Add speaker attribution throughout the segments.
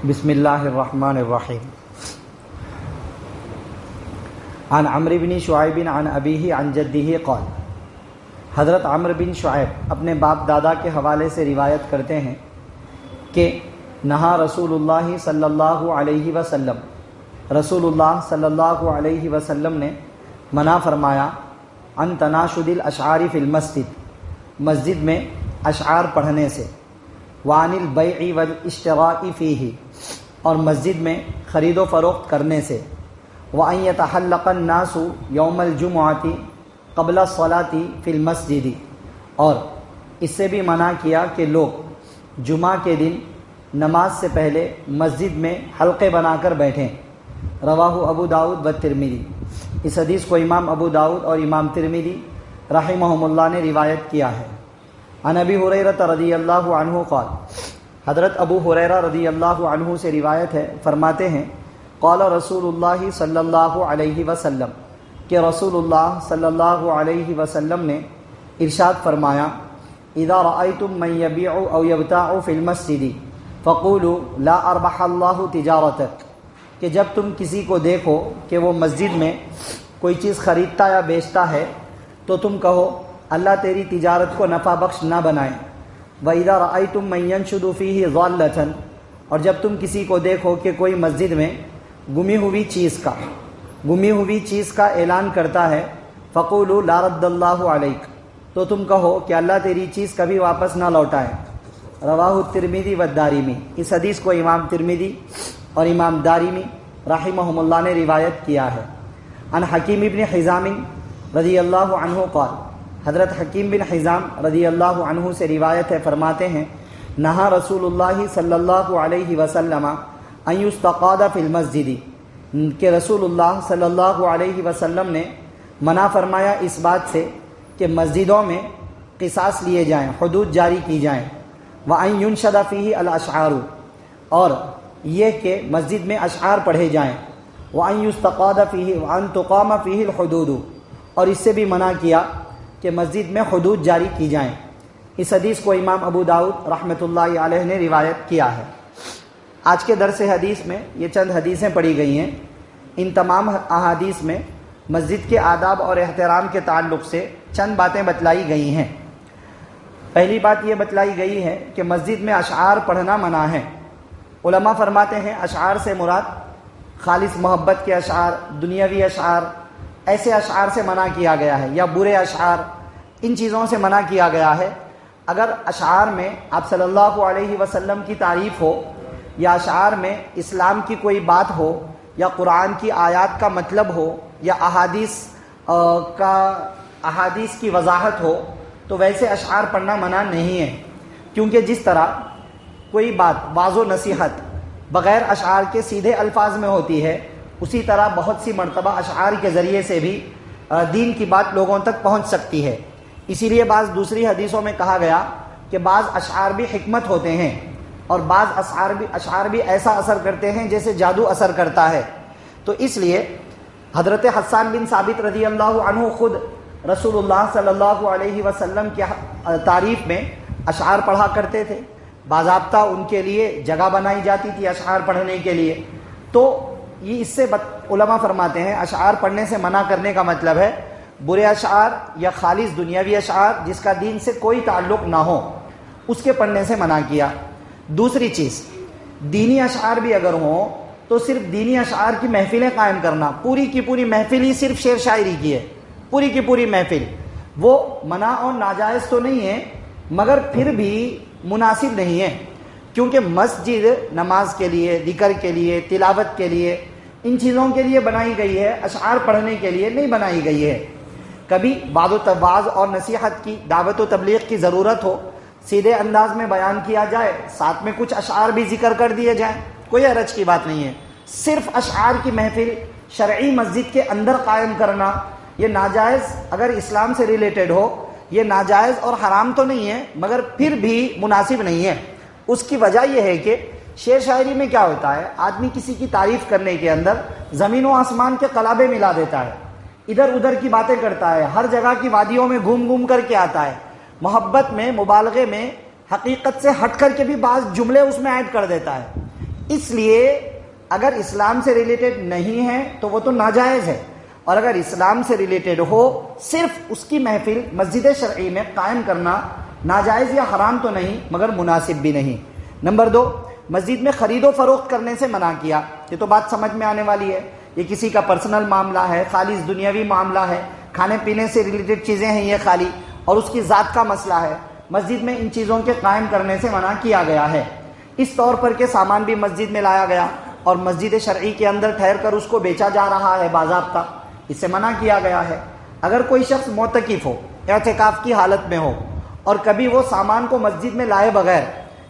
Speaker 1: بسم اللہ الرحمن الرحیم۔ عن عمرو بن شعیب عن ابیہ عن جدہ قال، حضرت عمرو بن شعیب اپنے باپ دادا کے حوالے سے روایت کرتے ہیں کہ نہا رسول اللہ صلی اللہ علیہ وسلم، رسول اللہ صلی اللہ علیہ وسلم نے منع فرمایا عن تناشد الاشعار فی المسجد، مسجد میں اشعار پڑھنے سے، وعن البیع والاشتراء فیہ، اور مسجد میں خرید و فروخت کرنے سے، وان یتحلق الناس یوم الجمعۃ قبل الصلاۃ فی المسجد، اور اس سے بھی منع کیا کہ لوگ جمعہ کے دن نماز سے پہلے مسجد میں حلقے بنا کر بیٹھیں۔ رواہ ابو داؤد و ترمذی، اس حدیث کو امام ابو داؤد اور امام ترمذی رحمہم اللہ نے روایت کیا ہے۔ عن ابی ہریرہ رضی اللہ عنہ قال، حضرت ابو ہریرہ رضی اللہ عنہ سے روایت ہے، فرماتے ہیں قال رسول اللہ صلی اللہ علیہ وسلم، کہ رسول اللہ صلی اللہ علیہ وسلم نے ارشاد فرمایا، اذا رأیتم من یبیع او یبتاع فی المسجد فقولوا لا اربح اللہ تجارتک، کہ جب تم کسی کو دیکھو کہ وہ مسجد میں کوئی چیز خریدتا یا بیچتا ہے تو تم کہو اللہ تیری تجارت کو نفع بخش نہ بنائے۔ وَإِذَا رَأَيْتُم مَّن يَنشُدُ فِيهِ ضَالَّةً، اور جب تم کسی کو دیکھو کہ کوئی مسجد میں گمی ہوئی چیز کا اعلان کرتا ہے، فَقُولُوا لَا رَدَّ اللَّهُ عَلَيْكَ، تو تم کہو کہ اللہ تیری چیز کبھی واپس نہ لوٹائے۔ رواہ الترمذی والدارمی، اس حدیث کو امام ترمذی اور امام دارمی رحمہم اللہ نے روایت کیا ہے۔ عن حکیم بن حزام رضی اللہ عنہ قال، حضرت حکیم بن حزام رضی اللہ عنہ سے روایت ہے، فرماتے ہیں نہا رسول اللہ صلی اللہ علیہ وسلم ان یستقاد فی المسجد، کہ رسول اللہ صلی اللہ علیہ وسلم نے منع فرمایا اس بات سے کہ مسجدوں میں قصاص لیے جائیں، حدود جاری کی جائیں، وان ینشد فیہ الاشعار، اور یہ کہ مسجد میں اشعار پڑھے جائیں، وان یستقاد فیہ وان تقام فیہ الحدود، اور اس سے بھی منع کیا کہ مسجد میں حدود جاری کی جائیں۔ اس حدیث کو امام ابو داؤد رحمۃ اللہ علیہ نے روایت کیا ہے۔ آج کے درس حدیث میں یہ چند حدیثیں پڑھی گئی ہیں، ان تمام احادیث میں مسجد کے آداب اور احترام کے تعلق سے چند باتیں بتلائی گئی ہیں۔ پہلی بات یہ بتلائی گئی ہے کہ مسجد میں اشعار پڑھنا منع ہے۔ علماء فرماتے ہیں اشعار سے مراد خالص محبت کے اشعار، دنیاوی اشعار، ایسے اشعار سے منع کیا گیا ہے، یا برے اشعار، ان چیزوں سے منع کیا گیا ہے۔ اگر اشعار میں آپ صلی اللہ علیہ وسلم کی تعریف ہو، یا اشعار میں اسلام کی کوئی بات ہو، یا قرآن کی آیات کا مطلب ہو، یا احادیث کی وضاحت ہو، تو ویسے اشعار پڑھنا منع نہیں ہے، کیونکہ جس طرح کوئی بات واضح و نصیحت بغیر اشعار کے سیدھے الفاظ میں ہوتی ہے، اسی طرح بہت سی مرتبہ اشعار کے ذریعے سے بھی دین کی بات لوگوں تک پہنچ سکتی ہے۔ اسی لیے بعض دوسری حدیثوں میں کہا گیا کہ بعض اشعار بھی حکمت ہوتے ہیں، اور بعض اشعار بھی ایسا اثر کرتے ہیں جیسے جادو اثر کرتا ہے۔ تو اس لیے حضرت حسان بن ثابت رضی اللہ عنہ خود رسول اللہ صلی اللہ علیہ وسلم کی تعریف میں اشعار پڑھا کرتے تھے، باضابطہ ان کے لیے جگہ بنائی جاتی تھی اشعار پڑھنے کے لیے۔ تو یہ اس سے علماء فرماتے ہیں اشعار پڑھنے سے منع کرنے کا مطلب ہے برے اشعار یا خالص دنیاوی اشعار جس کا دین سے کوئی تعلق نہ ہو، اس کے پڑھنے سے منع کیا۔ دوسری چیز، دینی اشعار بھی اگر ہوں تو صرف دینی اشعار کی محفلیں قائم کرنا، پوری کی پوری محفل ہی صرف شعر شاعری کی ہے، پوری کی پوری محفل، وہ منع اور ناجائز تو نہیں ہے، مگر پھر بھی مناسب نہیں ہے، کیونکہ مسجد نماز کے لیے، ذکر کے لیے، تلاوت کے لیے، ان چیزوں کے لیے بنائی گئی ہے، اشعار پڑھنے کے لیے نہیں بنائی گئی ہے۔ کبھی واعظ اور نصیحت کی، دعوت و تبلیغ کی ضرورت ہو، سیدھے انداز میں بیان کیا جائے، ساتھ میں کچھ اشعار بھی ذکر کر دیے جائیں، کوئی حرج کی بات نہیں ہے۔ صرف اشعار کی محفل شرعی مسجد کے اندر قائم کرنا، یہ ناجائز، اگر اسلام سے ریلیٹڈ ہو، یہ ناجائز اور حرام تو نہیں ہے، مگر پھر بھی مناسب نہیں ہے۔ اس کی وجہ یہ ہے کہ شعر شاعری میں کیا ہوتا ہے، آدمی کسی کی تعریف کرنے کے اندر زمین و آسمان کے قلابے ملا دیتا ہے، ادھر ادھر کی باتیں کرتا ہے، ہر جگہ کی وادیوں میں گھوم گھوم کر کے آتا ہے، محبت میں، مبالغے میں، حقیقت سے ہٹ کر کے بھی بعض جملے اس میں ایڈ کر دیتا ہے۔ اس لیے اگر اسلام سے ریلیٹڈ نہیں ہے تو وہ تو ناجائز ہے، اور اگر اسلام سے ریلیٹڈ ہو صرف اس کی محفل مسجد شرعی میں قائم کرنا ناجائز یا حرام تو نہیں مگر مناسب بھی نہیں۔ نمبر 2، مسجد میں خرید و فروخت کرنے سے منع کیا۔ یہ تو بات سمجھ میں آنے والی ہے، یہ کسی کا پرسنل معاملہ ہے، خالص دنیاوی معاملہ ہے، کھانے پینے سے ریلیٹڈ چیزیں ہیں یہ خالی، اور اس کی ذات کا مسئلہ ہے۔ مسجد میں ان چیزوں کے قائم کرنے سے منع کیا گیا ہے، اس طور پر کہ سامان بھی مسجد میں لایا گیا اور مسجد شرعی کے اندر ٹھہر کر اس کو بیچا جا رہا ہے باضابطہ، اس سے منع کیا گیا ہے۔ اگر کوئی شخص معتکف ہو، اعتکاف کی حالت میں ہو، اور کبھی وہ سامان کو مسجد میں لائے بغیر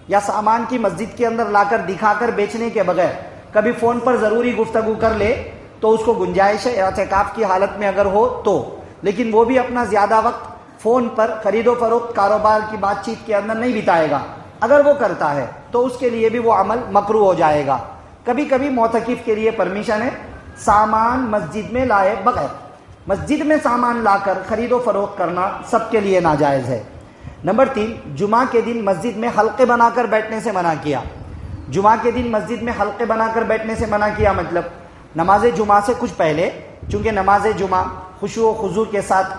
Speaker 1: یا سامان کی مسجد کے اندر لا کر دکھا کر بیچنے کے بغیر کبھی فون پر ضروری گفتگو کر لے تو اس کو گنجائش ہے اعتکاف کی حالت میں اگر ہو تو، لیکن وہ بھی اپنا زیادہ وقت فون پر خرید و فروخت کاروبار کی بات چیت کے اندر نہیں بتائے گا۔ اگر وہ کرتا ہے تو اس کے لیے بھی وہ عمل مکروہ ہو جائے گا۔ کبھی کبھی معتکف کے لیے پرمیشن ہے سامان مسجد میں لائے بغیر، مسجد میں سامان لا کر خرید و فروخت کرنا سب کے لیے ناجائز ہے۔ نمبر 3، جمعہ کے دن مسجد میں حلقے بنا کر بیٹھنے سے منع کیا۔ جمعہ کے دن مسجد میں حلقے بنا کر بیٹھنے سے منع کیا مطلب نماز جمعہ سے کچھ پہلے، چونکہ نماز جمعہ خشوع و خضوع کے ساتھ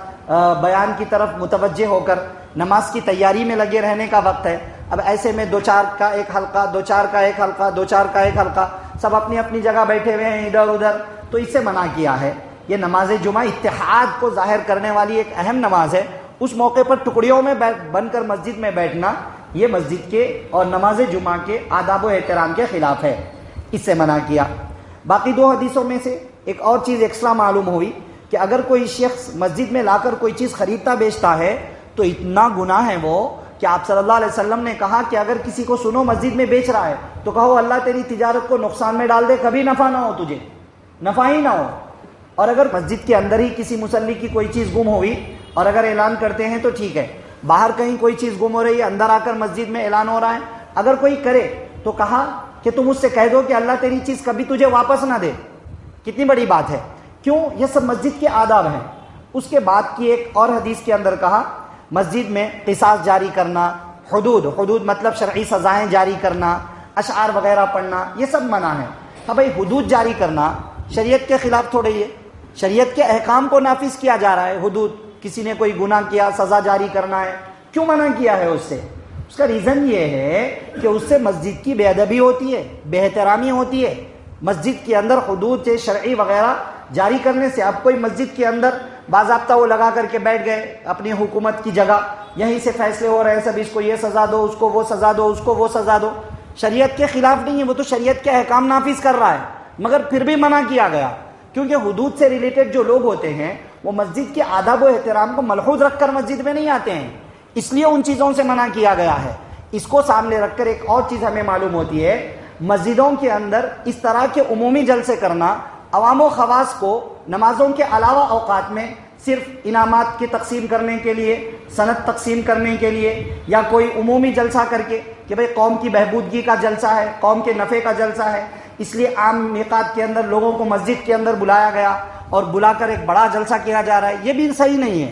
Speaker 1: بیان کی طرف متوجہ ہو کر نماز کی تیاری میں لگے رہنے کا وقت ہے۔ اب ایسے میں 2-4 کا ایک حلقہ، 2-4 کا ایک حلقہ، 2-4 کا ایک حلقہ، سب اپنی اپنی جگہ بیٹھے ہوئے ہیں ادھر ادھر، تو اس سے منع کیا ہے۔ یہ نماز جمعہ اتحاد کو ظاہر کرنے والی ایک اہم نماز ہے، اس موقع پر ٹکڑیوں میں بن کر مسجد میں بیٹھنا یہ مسجد کے اور نماز جمعہ کے آداب و احترام کے خلاف ہے، اس سے منع کیا۔ باقی 2 حدیثوں میں سے ایک اور چیز ایکسٹرا معلوم ہوئی کہ اگر کوئی شخص مسجد میں لا کر کوئی چیز خریدتا بیچتا ہے تو اتنا گناہ ہے وہ کہ آپ صلی اللہ علیہ وسلم نے کہا کہ اگر کسی کو سنو مسجد میں بیچ رہا ہے تو کہو اللہ تیری تجارت کو نقصان میں ڈال دے، کبھی نفع نہ ہو تجھے، نفع ہی نہ ہو۔ اور اگر مسجد کے اندر ہی کسی مصلی کی کوئی چیز گم ہوئی اور اگر اعلان کرتے ہیں تو ٹھیک ہے، باہر کہیں کوئی چیز گم ہو رہی ہے، اندر آ کر مسجد میں اعلان ہو رہا ہے، اگر کوئی کرے تو کہا کہ تم اس سے کہہ دو کہ اللہ تیری چیز کبھی تجھے واپس نہ دے۔ کتنی بڑی بات ہے، کیوں؟ یہ سب مسجد کے آداب ہیں۔ اس کے بعد کی ایک اور حدیث کے اندر کہا مسجد میں قصاص جاری کرنا، حدود مطلب شرعی سزائیں جاری کرنا، اشعار وغیرہ پڑھنا، یہ سب منع ہے۔ ہاں بھائی، حدود جاری کرنا شریعت کے خلاف تھوڑے ہے، شریعت کے احکام کو نافذ کیا جا رہا ہے۔ حدود، کسی نے کوئی گناہ کیا سزا جاری کرنا ہے، کیوں منع کیا ہے اس سے؟ اس کا ریزن یہ ہے کہ اس سے مسجد کی بے ادبی ہوتی ہے، بے احترامی ہوتی ہے۔ مسجد کے اندر حدود شرعی وغیرہ جاری کرنے سے، اب کوئی مسجد کے اندر باضابطہ وہ لگا کر کے بیٹھ گئے اپنی حکومت کی جگہ، یہیں سے فیصلے ہو رہے ہیں سب، اس کو یہ سزا دو، اس کو وہ سزا دو، اس کو وہ سزا دو، شریعت کے خلاف نہیں ہے، وہ تو شریعت کے احکام نافذ کر رہا ہے، مگر پھر بھی منع کیا گیا کیونکہ حدود سے ریلیٹڈ جو لوگ ہوتے ہیں وہ مسجد کے آداب و احترام کو ملحوظ رکھ کر مسجد میں نہیں آتے ہیں، اس لیے ان چیزوں سے منع کیا گیا ہے۔ اس کو سامنے رکھ کر ایک اور چیز ہمیں معلوم ہوتی ہے، مسجدوں کے اندر اس طرح کے عمومی جلسے کرنا عوام و خواص کو نمازوں کے علاوہ اوقات میں صرف انعامات کی تقسیم کرنے کے لیے، سند تقسیم کرنے کے لیے، یا کوئی عمومی جلسہ کر کے کہ بھئی قوم کی بہبودگی کا جلسہ ہے، قوم کے نفع کا جلسہ ہے، اس لیے عام میقات کے اندر لوگوں کو مسجد کے اندر بلایا گیا اور بلا کر ایک بڑا جلسہ کیا جا رہا ہے، یہ بھی صحیح نہیں ہے۔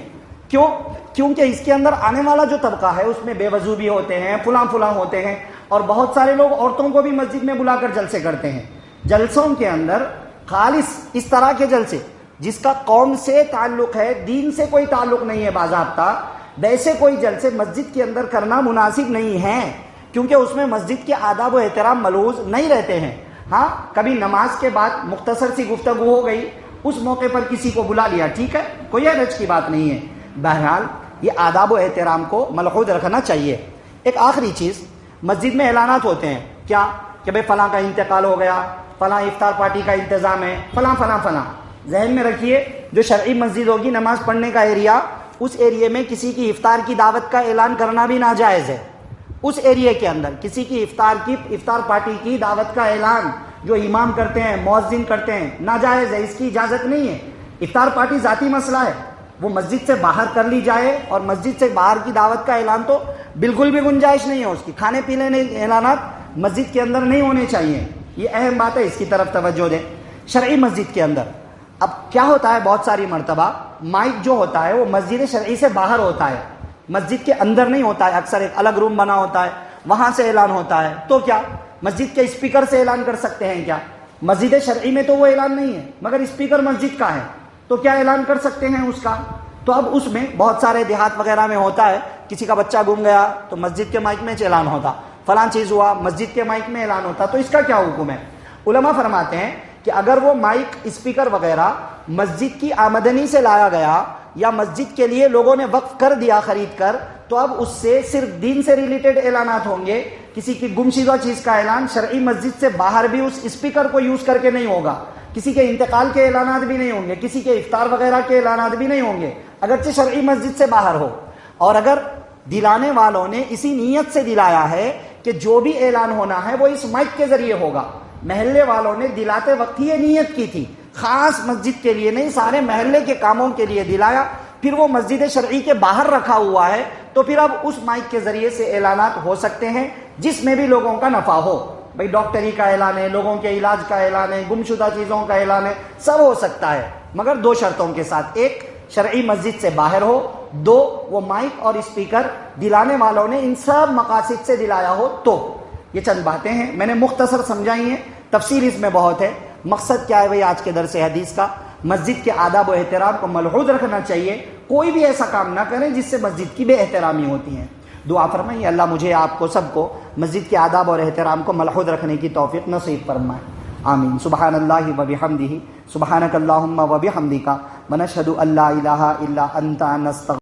Speaker 1: کیوں؟ کیونکہ اس کے اندر آنے والا جو طبقہ ہے اس میں بے وضو بھی ہوتے ہیں، فلاں ہوتے ہیں، اور بہت سارے لوگ عورتوں کو بھی مسجد میں بلا کر جلسے کرتے ہیں۔ جلسوں کے اندر خالص اس طرح کے جلسے جس کا قوم سے تعلق ہے، دین سے کوئی تعلق نہیں ہے باضابطہ، ویسے کوئی جلسے مسجد کے اندر کرنا مناسب نہیں ہے، کیونکہ اس میں مسجد کے آداب و احترام ملحوظ نہیں رہتے ہیں۔ ہاں، کبھی نماز کے بعد مختصر سی گفتگو ہو گئی، اس موقع پر کسی کو بلا لیا، ٹھیک ہے، کوئی حرج کی بات نہیں ہے۔ بہرحال یہ آداب و احترام کو ملحوظ رکھنا چاہیے۔ ایک آخری چیز، مسجد میں اعلانات ہوتے ہیں کیا کہ بھئی فلاں کا انتقال ہو گیا، فلاں افطار پارٹی کا انتظام ہے، فلاں۔ ذہن میں رکھیے، جو شرعی مسجد ہوگی نماز پڑھنے کا ایریا، اس ایریے میں کسی کی افطار کی دعوت کا اعلان کرنا بھی ناجائز ہے۔ اس ایریے کے اندر کسی کی افطار پارٹی کی دعوت کا اعلان جو امام کرتے ہیں، مؤذن کرتے ہیں، ناجائز ہے، اس کی اجازت نہیں ہے۔ افطار پارٹی ذاتی مسئلہ ہے، وہ مسجد سے باہر کر لی جائے، اور مسجد سے باہر کی دعوت کا اعلان تو بالکل بھی گنجائش نہیں ہے اس کی۔ کھانے پینے کے اعلانات مسجد کے اندر نہیں ہونے چاہیے، یہ اہم بات ہے، اس کی طرف توجہ دیں۔ شرعی مسجد کے اندر اب کیا ہوتا ہے، بہت ساری مرتبہ مائک جو ہوتا ہے وہ مسجد شرعی سے باہر ہوتا ہے، مسجد کے اندر نہیں ہوتا ہے، اکثر ایک الگ روم بنا ہوتا ہے، وہاں سے اعلان ہوتا ہے۔ تو کیا مسجد کے اسپیکر سے اعلان کر سکتے ہیں کیا؟ مسجد شرعی میں تو وہ اعلان نہیں ہے، مگر اسپیکر مسجد کا ہے تو کیا اعلان کر سکتے ہیں اس کا؟ تو اب اس میں بہت سارے دیہات وغیرہ میں ہوتا ہے، کسی کا بچہ گم گیا تو مسجد کے مائک میں اعلان ہوتا، فلاں چیز ہوا مسجد کے مائک میں اعلان ہوتا، تو اس کا کیا حکم ہے؟ علماء فرماتے ہیں کہ اگر وہ مائک اسپیکر وغیرہ مسجد کی آمدنی سے لایا گیا یا مسجد کے لیے لوگوں نے وقف کر دیا خرید کر، تو اب اس سے صرف دین سے ریلیٹڈ اعلانات ہوں گے، کسی کی گمشدہ چیز کا اعلان شرعی مسجد سے باہر بھی اس اسپیکر کو یوز کر کے نہیں ہوگا، کسی کے انتقال کے اعلانات بھی نہیں ہوں گے، کسی کے افطار وغیرہ کے اعلانات بھی نہیں ہوں گے، اگرچہ شرعی مسجد سے باہر ہو۔ اور اگر دلانے والوں نے اسی نیت سے دلایا ہے کہ جو بھی اعلان ہونا ہے وہ اس مائک کے ذریعے ہوگا، محلے والوں نے دلاتے وقت ہی یہ نیت کی تھی، خاص مسجد کے لیے نہیں، سارے محلے کے کاموں کے لیے دلایا، پھر وہ مسجد شرعی کے باہر رکھا ہوا ہے، تو پھر اب اس مائک کے ذریعے سے اعلانات ہو سکتے ہیں جس میں بھی لوگوں کا نفع ہو۔ بھئی ڈاکٹری کا اعلان ہے، لوگوں کے علاج کا اعلان ہے، گمشدہ چیزوں کا اعلان ہے، سب ہو سکتا ہے، مگر دو شرطوں کے ساتھ: ایک شرعی مسجد سے باہر ہو، دو وہ مائک اور اسپیکر دلانے والوں نے ان سب مقاصد سے دلایا ہو۔ تو یہ چند باتیں ہیں، میں نے مختصر سمجھائی ہیں، تفصیل اس میں بہت ہے۔ مقصد کیا ہے بھئی آج کے درس حدیث کا؟ مسجد کے آداب و احترام کو ملحوظ رکھنا چاہیے، کوئی بھی ایسا کام نہ کریں جس سے مسجد کی بے احترامی ہوتی ہے۔ دعا فرمائیے اللہ مجھے آپ کو سب کو مسجد کے آداب اور احترام کو ملحوظ رکھنے کی توفیق نصیب فرمائے، آمین۔ سبحان اللہ و بحمدہ، سبحانک اللہم و بحمدک، ونشہد ان لا الہ الا انت، نستغفرک۔